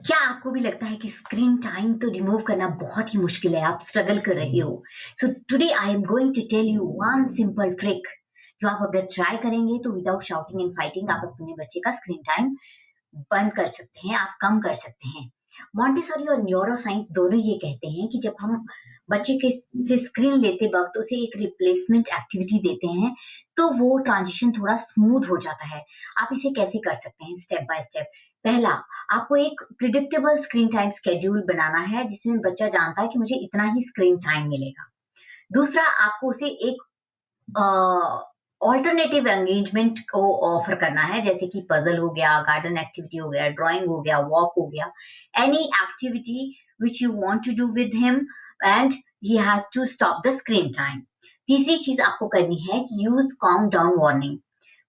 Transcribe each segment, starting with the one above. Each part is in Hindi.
क्या आपको भी लगता है कि स्क्रीन टाइम तो रिमूव करना बहुत ही मुश्किल है, आप स्ट्रगल कर रहे हो? So today I am going to tell you one simple trick जो आप अगर ट्राई करेंगे तो विदाउट शाउटिंग एंड फाइटिंग आप अपने बच्चे का स्क्रीन टाइम बंद कर सकते हैं, आप कम कर सकते हैं। मॉन्टेसोरी और न्यूरो साइंस दोनों ये कहते हैं कि जब हम बच्चे के से स्क्रीन लेते वक्त उसे एक रिप्लेसमेंट एक्टिविटी देते हैं, तो वो ट्रांजिशन थोड़ा स्मूथ हो जाता है। आप इसे कैसे कर सकते हैं स्टेप बाय स्टेप? पहला, आपको एक प्रिडिक्टेबल स्क्रीन टाइम शेड्यूल बनाना है जिसमें बच्चा जानता है कि मुझे इतना ही स्क्रीन टाइम मिलेगा। दूसरा, आपको उसे एक ऑल्टरनेटिव एंगेजमेंट को ऑफर करना है जैसे कि पजल हो गया, गार्डन एक्टिविटी हो गया, ड्राइंग हो गया, वॉक हो गया, any activity which you want to do with him and he has to stop the screen time. तीसरी चीज आपको करनी है कि use countdown warning.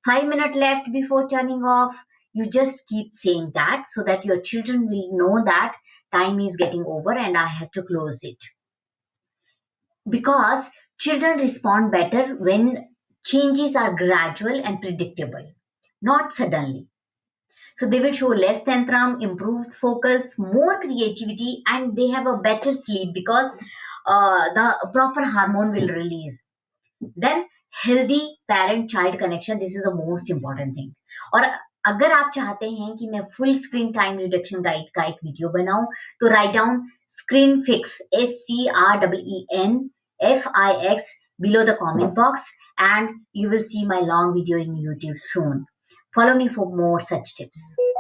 5 minutes left before turning off. You just keep saying that so that your children will know that time is getting over and I have to close it. Because children respond better when changes are gradual and predictable, not suddenly. So they will show less tantrum, improved focus, more creativity, and they have a better sleep because the proper hormone will release. Then healthy parent child connection, this is the most important thing. और अगर आप चाहते हैं कि मैं full screen time reduction guide का एक वीडियो बनाऊं तो write down screen fix SCREEN FIX below the comment box and you will see my long video in YouTube soon. Follow me for more such tips.